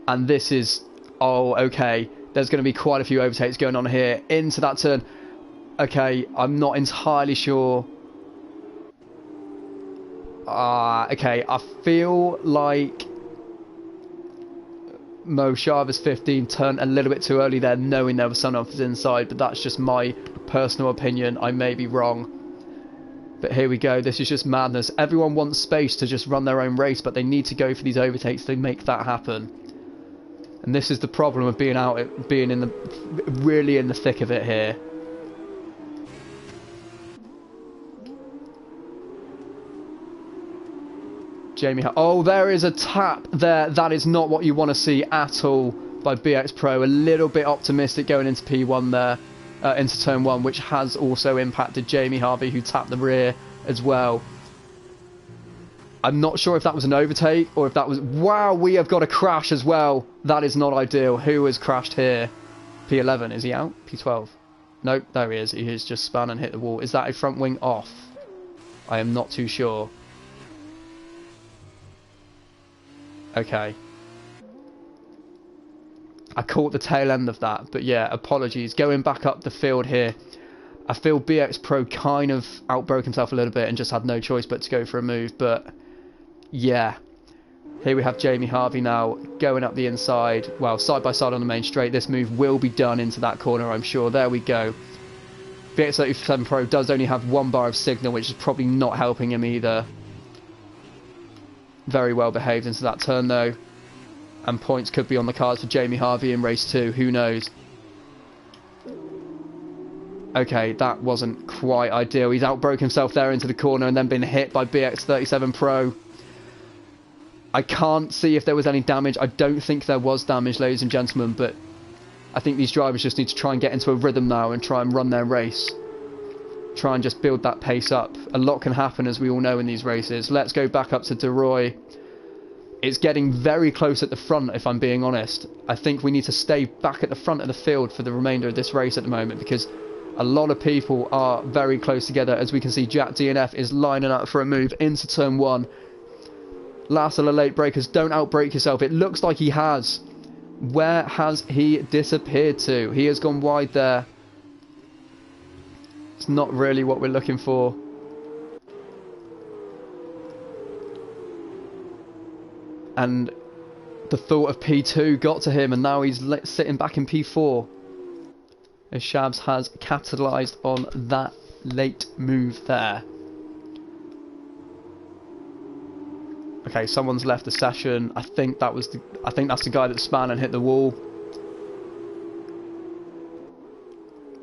And this is, oh, okay. There's going to be quite a few overtakes going on here into that turn. Okay, I'm not entirely sure. Okay, I feel like Mo Sharva's 15 turned a little bit too early there, knowing there was someone else inside, but that's just my personal opinion. I may be wrong. But here we go. This is just madness. Everyone wants space to just run their own race, but they need to go for these overtakes to make that happen. And this is the problem of being really in the thick of it here. Jamie, oh, there is a tap there. That is not what you want to see at all by BX Pro. A little bit optimistic going into P1 there, into turn 1, which has also impacted Jamie Harvey, who tapped the rear as well. I'm not sure if that was an overtake or if that was... Wow, we have got a crash as well. That is not ideal. Who has crashed here? P11, is he out? P12? Nope, there he is. He has just spun and hit the wall. Is that a front wing off? I am not too sure. Okay. I caught the tail end of that, but yeah, apologies. Going back up the field here, I feel BX Pro kind of outbroke himself a little bit and just had no choice but to go for a move, but yeah. Here we have Jamie Harvey now going up the inside, well, side by side on the main straight. This move will be done into that corner, I'm sure. There we go. BX37 Pro does only have 1 bar of signal, which is probably not helping him either. Very well behaved into that turn though, and points could be on the cards for Jamie Harvey in race 2, who knows. Okay, that wasn't quite ideal. He's outbroke himself there into the corner and then been hit by BX37 Pro. I can't see if there was any damage. I don't think there was damage, ladies and gentlemen, but I think these drivers just need to try and get into a rhythm now and try and run their race. Try and just build that pace up. A lot can happen, as we all know, in these races. Let's go back up to DeRoy. It's getting very close at the front, if I'm being honest. I think we need to stay back at the front of the field for the remainder of this race at the moment, because a lot of people are very close together. As we can see, Jack DNF is lining up for a move into turn 1. Last of the late breakers, don't outbreak yourself. It looks like he has. Where has he disappeared to? He has gone wide there. It's not really what we're looking for. And the thought of P2 got to him, and now he's sitting back in P4. As Shabs has capitalised on that late move there. Okay, someone's left the session. I think that's the guy that span and hit the wall.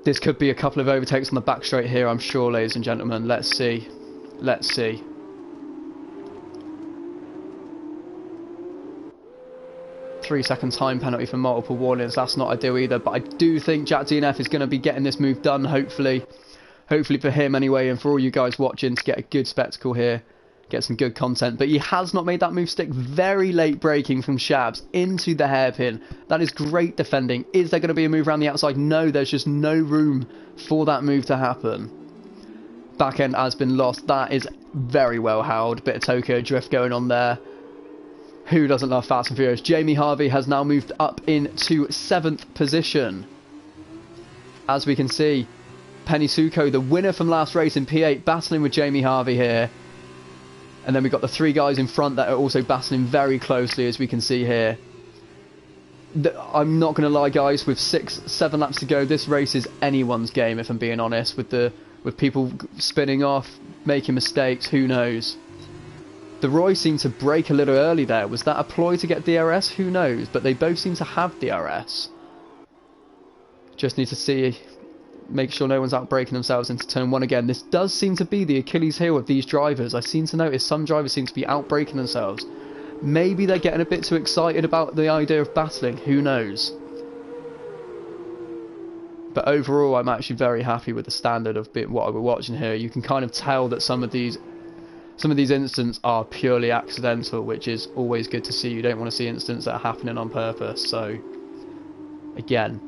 This could be a couple of overtakes on the back straight here, I'm sure, ladies and gentlemen. Let's see. Let's see. Three-second time penalty for multiple warnings. That's not ideal either. But I do think Jack DNF is going to be getting this move done, hopefully. Hopefully for him anyway, and for all you guys watching, to get a good spectacle here. Get some good content. But he has not made that move stick. Very late braking from Shabs into the hairpin. That is great defending. Is there going to be a move around the outside? No, there's just no room for that move to happen. Back end has been lost. That is very well held. Bit of Tokyo drift going on there. Who doesn't love Fast and Furious? Jamie Harvey has now moved up into 7th position. As we can see, Penny Suko, the winner from last race in P8, battling with Jamie Harvey here. And then we've got the 3 guys in front that are also battling very closely, as we can see here. I'm not going to lie, guys, with 6-7 laps to go, this race is anyone's game, if I'm being honest. With people spinning off, making mistakes, who knows? The Roy seemed to brake a little early there. Was that a ploy to get DRS? Who knows? But they both seem to have DRS. Just need to see, make sure no one's out braking themselves into turn 1 again. This does seem to be the Achilles heel of these drivers. I seem to notice some drivers seem to be out braking themselves. Maybe they're getting a bit too excited about the idea of battling. Who knows? But overall, I'm actually very happy with the standard of what we're watching here. You can kind of tell that some of these incidents are purely accidental, which is always good to see. You don't want to see incidents that are happening on purpose. So, again,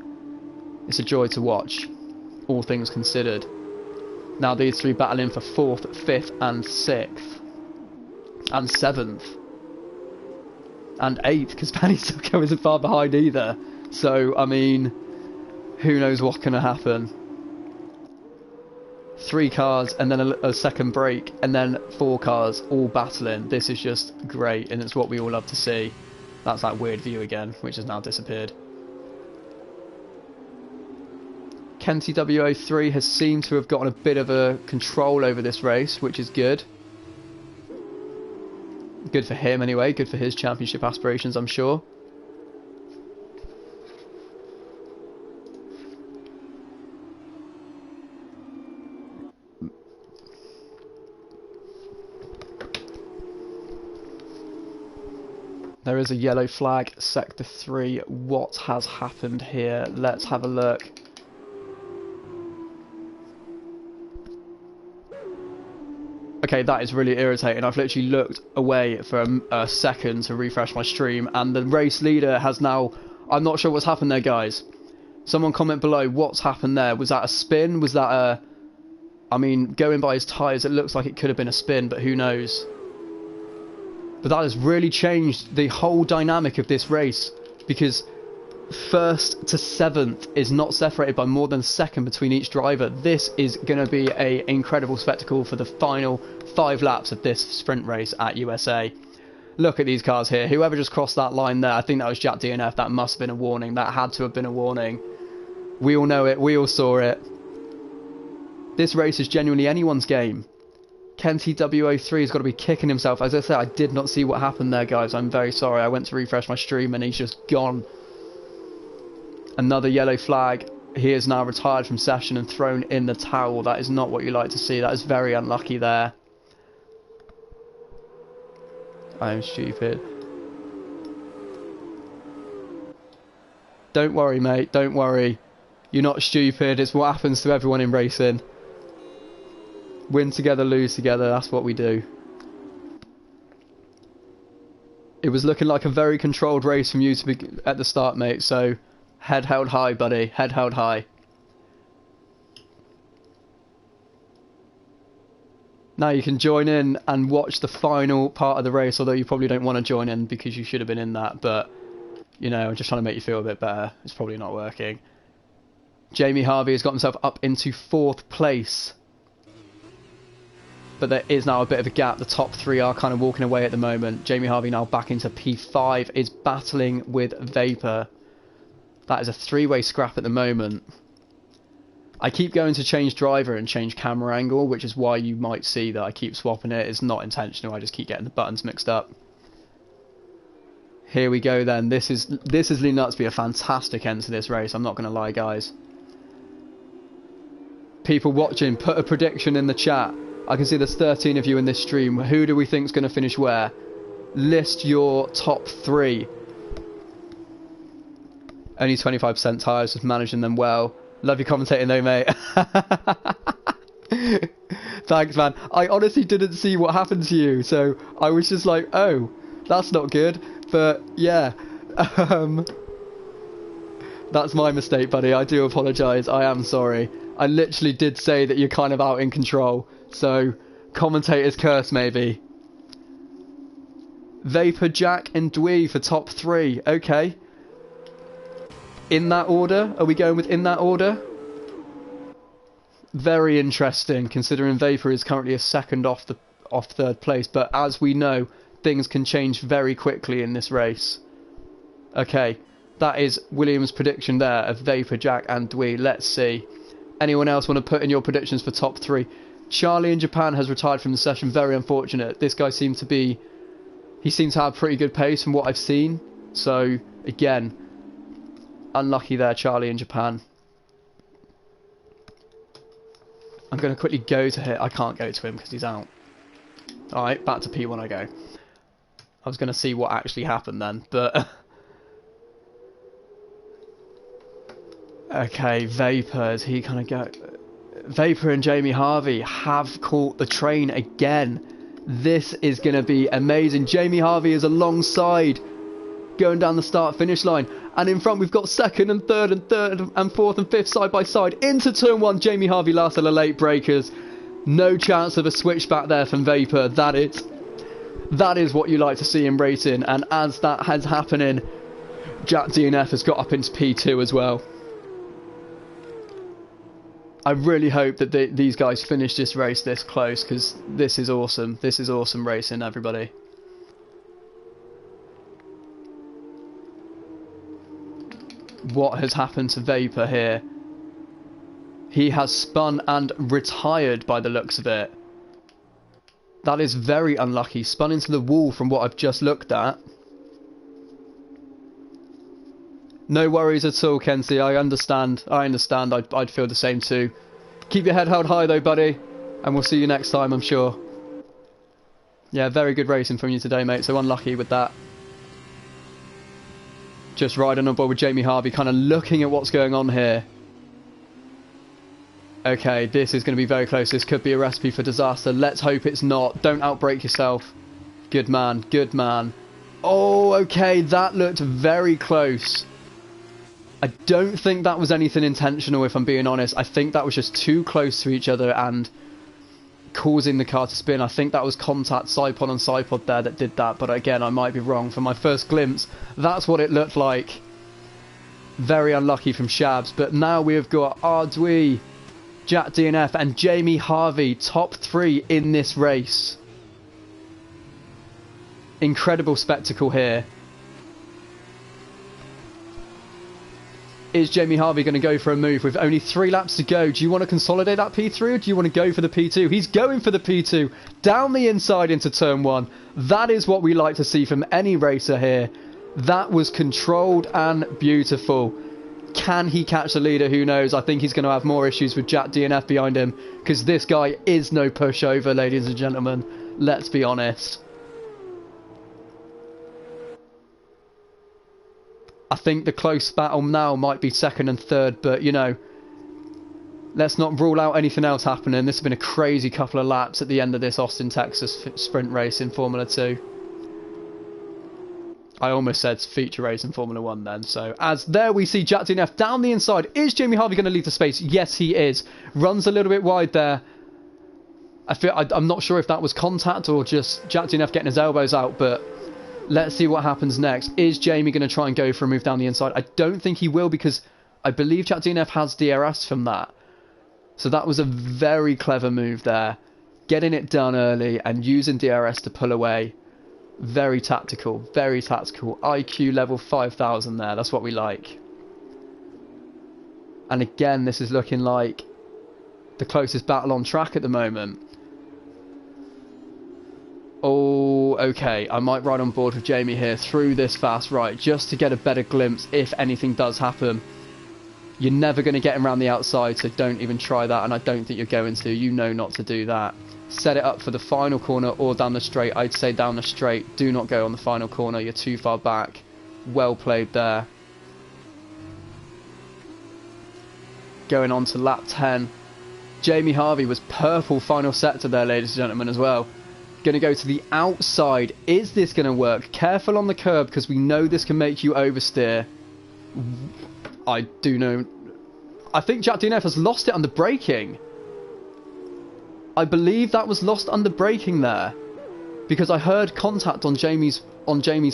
it's a joy to watch, all things considered. Now these 3 battling for 4th, 5th and 6th. And 7th. And 8th, because Penny Suko isn't far behind either. So, I mean, who knows what's going to happen. 3 cars and then a second break and then 4 cars all battling. This is just great, and it's what we all love to see. That's that weird view again, which has now disappeared. Kenty W03 has seemed to have gotten a bit of a control over this race, which is good. Good for him anyway, good for his championship aspirations, I'm sure. There is a yellow flag, Sector 3. What has happened here? Let's have a look. Okay, that is really irritating. I've literally looked away for a second to refresh my stream, and the race leader has now... I'm not sure what's happened there, guys. Someone comment below what's happened there. Was that a spin? Was that a... I mean, going by his tyres, it looks like it could have been a spin, but who knows? But that has really changed the whole dynamic of this race, because 1st to 7th is not separated by more than a second between each driver. This is going to be an incredible spectacle for the final 5 laps of this sprint race at USA. Look at these cars here. Whoever just crossed that line there, I think that was Jack DNF. That must have been a warning. That had to have been a warning. We all know it. We all saw it. This race is genuinely anyone's game. Kenty W03 has got to be kicking himself. As I said, I did not see what happened there, guys. I'm very sorry. I went to refresh my stream and he's just gone. Another yellow flag. He is now retired from session and thrown in the towel. That is not what you like to see. That is very unlucky there. I am stupid. Don't worry, mate. Don't worry. You're not stupid. It's what happens to everyone in racing. Win together, lose together. That's what we do. It was looking like a very controlled race from you to be at the start, mate. So, head held high, buddy. Head held high. Now you can join in and watch the final part of the race, although you probably don't want to join in because you should have been in that. But, you know, I'm just trying to make you feel a bit better. It's probably not working. Jamie Harvey has got himself up into 4th place. But there is now a bit of a gap. The top 3 are kind of walking away at the moment. Jamie Harvey now back into P5, is battling with Vapor. That is a 3-way scrap at the moment. I keep going to change driver and change camera angle, which is why you might see that I keep swapping it. It's not intentional, I just keep getting the buttons mixed up. Here we go then. This is leading up to be a fantastic end to this race, I'm not going to lie, guys. People watching, put a prediction in the chat. I can see there's 13 of you in this stream. Who do we think is going to finish where? List your top 3. Only 25% tyres, just managing them well. Love your commentating though, mate. Thanks, man. I honestly didn't see what happened to you, so I was just like, oh, that's not good. But yeah, that's my mistake, buddy. I do apologise. I am sorry. I literally did say that you're kind of out in control. So, commentator's curse, maybe. Vapor, Jack, and Dwee for top 3. Okay. In that order? Are we going with in that order? Very interesting, considering Vapor is currently a second off third place. But as we know, things can change very quickly in this race. Okay, that is William's prediction there of Vapor, Jack, and Dwee. Let's see. Anyone else want to put in your predictions for top 3? Charlie in Japan has retired from the session. Very unfortunate. This guy seemed to be... He seemed to have pretty good pace from what I've seen. So, again... Unlucky there, Charlie in Japan. I'm going to quickly go to him. I can't go to him because he's out. Alright, back to P1 I go. I was going to see what actually happened then, but... Okay, Vapor, is he kind of go... Vapor and Jamie Harvey have caught the train again. This is going to be amazing. Jamie Harvey is alongside, going down the start-finish line. And in front we've got second and third and fourth and fifth side by side. Into turn 1, Jamie Harvey last of the late breakers. No chance of a switch back there from Vapor. That is what you like to see in racing. And as that has happening, Jack DNF has got up into P2 as well. I really hope that these guys finish this race this close, because this is awesome. This is awesome racing, everybody. What has happened to Vapor here? He has spun and retired by the looks of it. That is very unlucky. Spun into the wall from what I've just looked at. No worries at all, Kenzie. I understand. I'd feel the same too. Keep your head held high though, buddy. And we'll see you next time, I'm sure. Yeah, very good racing from you today, mate. So unlucky with that. Just riding on board with Jamie Harvey, kind of looking at what's going on here. Okay, this is going to be very close. This could be a recipe for disaster. Let's hope it's not. Don't outbrake yourself. Good man, good man. Oh, okay, that looked very close. I don't think that was anything intentional, if I'm being honest. I think that was just too close to each other and causing the car to spin. I think that was contact sidepod on sidepod there that did that, but again, I might be wrong. From my first glimpse, that's what it looked like. Very unlucky from Shabs, but now we have got Ardwee, Jack DNF and Jamie Harvey, top 3 in this race. Incredible spectacle here. Is Jamie Harvey going to go for a move with only 3 laps to go? Do you want to consolidate that P3 or do you want to go for the P2? He's going for the P2 down the inside into turn 1. That is what we like to see from any racer here. That was controlled and beautiful. Can he catch the leader? Who knows? I think he's going to have more issues with Jack DNF behind him because this guy is no pushover, ladies and gentlemen. Let's be honest. I think the close battle now might be second and third, but, you know, let's not rule out anything else happening. This has been a crazy couple of laps at the end of this Austin, Texas sprint race in Formula 2. I almost said feature race in Formula 1 then. So, as there we see Jack DNF down the inside. Is Jamie Harvey going to leave the space? Yes, he is. Runs a little bit wide there. I'm not sure if that was contact or just Jack DNF getting his elbows out, but... let's see what happens next. Is Jamie going to try and go for a move down the inside? I don't think he will because I believe Jack DNF has DRS from that. So that was a very clever move there. Getting it done early and using DRS to pull away. Very tactical, very tactical. IQ level 5,000 there. That's what we like. And again, this is looking like the closest battle on track at the moment. Oh, okay. I might ride on board with Jamie here through this fast right, just to get a better glimpse if anything does happen. You're never going to get him around the outside, so don't even try that, and I don't think you're going to. You know not to do that. Set it up for the final corner or down the straight. I'd say down the straight. Do not go on the final corner. You're too far back. Well played there. Going on to lap 10. Jamie Harvey was purple final sector there, ladies and gentlemen, as well. Going to go to the outside. Is this going to work? Careful on the curb, because we know this can make you oversteer. I do know. I think Jack DNF has lost it under braking. I believe that was lost under braking there, because I heard contact on Jamie's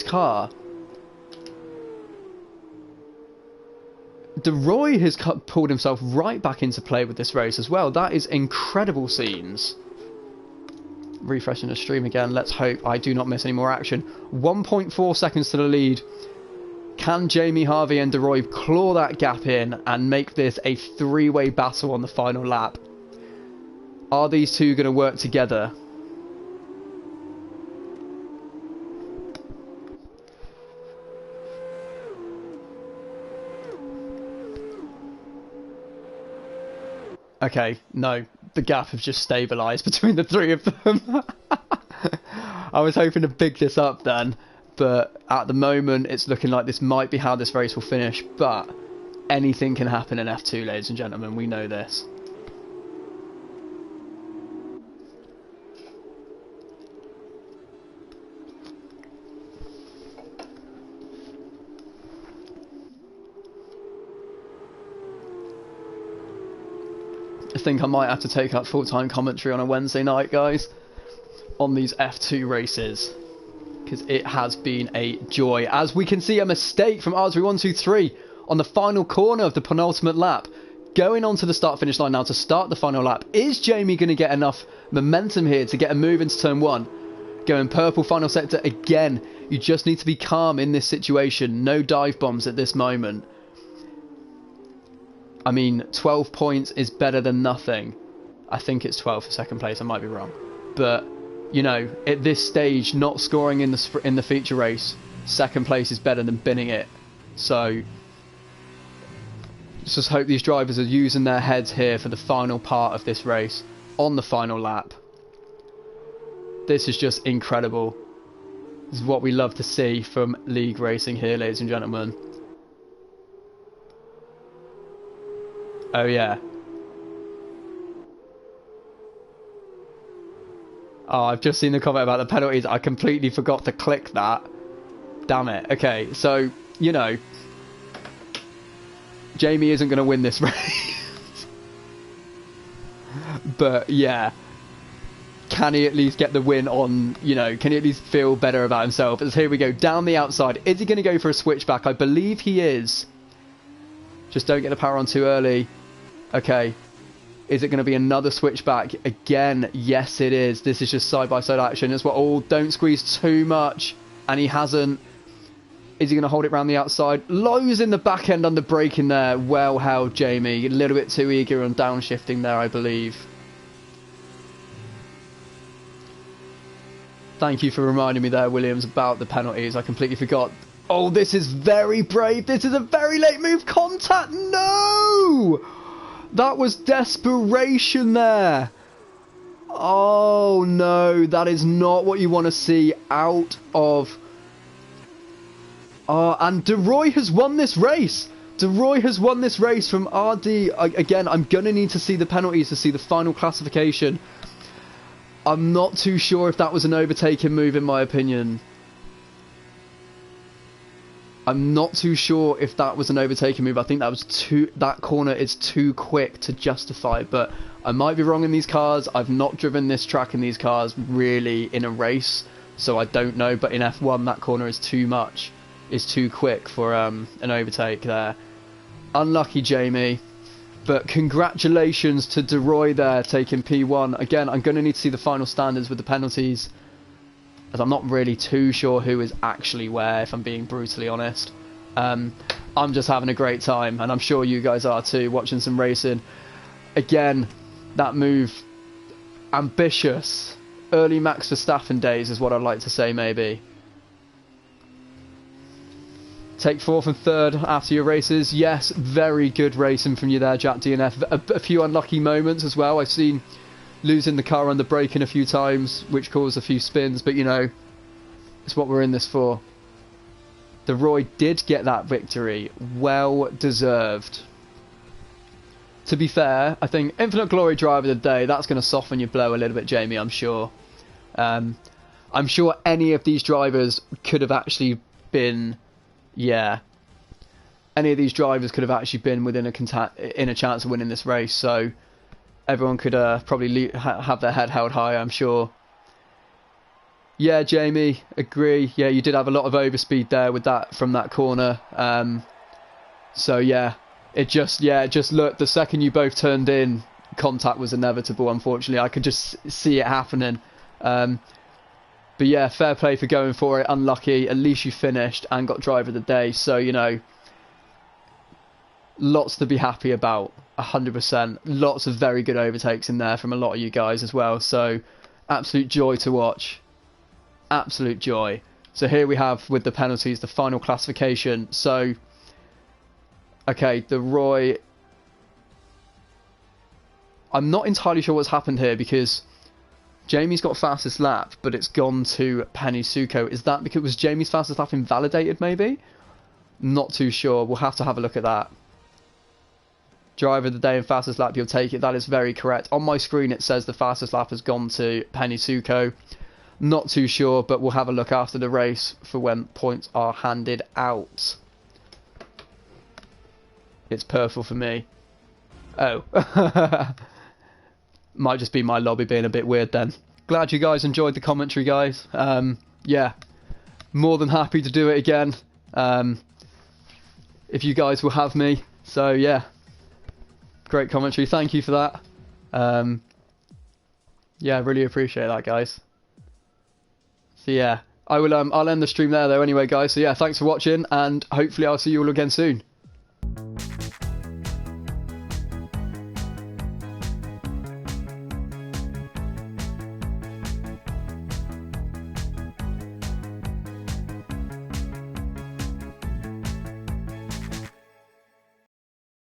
car. DeRoy has pulled himself right back into play with this race as well. That is incredible scenes. Refreshing the stream again. Let's hope I do not miss any more action. 1.4 seconds to the lead. Can Jamie Harvey and DeRoy claw that gap in and make this a three-way battle on the final lap? Are these two going to work together? Okay, no. The gap has just stabilised between the three of them. I was hoping to big this up then, but at the moment it's looking like this might be how this race will finish, but anything can happen in F2, ladies and gentlemen, we know this. I think I might have to take up full-time commentary on a Wednesday night, guys, on these F2 races, because it has been a joy. As we can see, a mistake from R3123 on the final corner of the penultimate lap. Going on to the start-finish line now to start the final lap. Is Jamie going to get enough momentum here to get a move into turn 1? Going purple final sector again. You just need to be calm in this situation. No dive bombs at this moment. I mean, 12 points is better than nothing. I think it's 12 for second place. I might be wrong. But, you know, at this stage, not scoring in the feature race, second place is better than binning it. So, let's just hope these drivers are using their heads here for the final part of this race, on the final lap. This is just incredible. This is what we love to see from league racing here, ladies and gentlemen. Oh yeah. Oh, I've just seen the comment about the penalties. I completely forgot to click that. Damn it. Okay, so, you know, Jamie isn't going to win this race. But, yeah. Can he at least get the win on, you know, can he at least feel better about himself? As here we go, down the outside. Is he going to go for a switchback? I believe he is. Just don't get the power on too early. Okay. Is it going to be another switchback? Again, yes it is. This is just side-by-side action as well. Oh, don't squeeze too much. And he hasn't. Is he going to hold it around the outside? Lows in the back end under braking there. Well held, Jamie. A little bit too eager on downshifting there, I believe. Thank you for reminding me there, Williams, about the penalties. I completely forgot. Oh, this is very brave. This is a very late move. Contact. No! That was desperation there. Oh, no. That is not what you want to see out of... and DeRoy has won this race. DeRoy has won this race from RD. Again, I'm going to need to see the penalties to see the final classification. I'm not too sure if that was an overtaking move, in my opinion. I'm not too sure if that was an overtaking move. I think that was that corner is too quick to justify, but I might be wrong in these cars. I've not driven this track in these cars really in a race, so I don't know. But in F1, that corner is too much. It's too quick for an overtake there. Unlucky, Jamie. But congratulations to DeRoy there, taking P1. Again, I'm going to need to see the final standards with the penalties, as I'm not really too sure who is actually where, if I'm being brutally honest. I'm just having a great time, and I'm sure you guys are too, watching some racing. Again, that move, ambitious. Early Max Verstappen days is what I'd like to say, maybe. Take 4th and 3rd after your races. Yes, very good racing from you there, Jack DNF. A few unlucky moments as well. I've seen losing the car on the braking a few times, which caused a few spins, but you know, it's what we're in this for. The Roy did get that victory. Well deserved. To be fair, I think Infinite Glory Driver of the Day, that's going to soften your blow a little bit, Jamie, I'm sure. I'm sure any of these drivers could have actually been... Yeah, any of these drivers could have actually been within a chance of winning this race, so everyone could probably have their head held high, I'm sure. Yeah, Jamie, agree. Yeah, you did have a lot of overspeed there with that from that corner. So yeah, it just looked, the second you both turned in, contact was inevitable. Unfortunately, I could just see it happening. But yeah, fair play for going for it. Unlucky. At least you finished and got driver of the day. So, you know, lots to be happy about. 100%. Lots of very good overtakes in there from a lot of you guys as well. So, absolute joy to watch. Absolute joy. So here we have, with the penalties, the final classification. So, okay, the Roy... I'm not entirely sure what's happened here because... Jamie's got fastest lap, but it's gone to Penny Suko. Is that because was Jamie's fastest lap invalidated, maybe? Not too sure. We'll have to have a look at that. Driver of the day and fastest lap, you'll take it. That is very correct. On my screen, it says the fastest lap has gone to Penny Suko. Not too sure, but we'll have a look after the race for when points are handed out. It's purple for me. Oh. Might just be my lobby being a bit weird then. Glad you guys enjoyed the commentary, guys. Yeah, more than happy to do it again. If you guys will have me. So yeah, great commentary. Thank you for that. Yeah, really appreciate that, guys. So yeah, I'll end the stream there though anyway, guys. So yeah, thanks for watching, and hopefully I'll see you all again soon.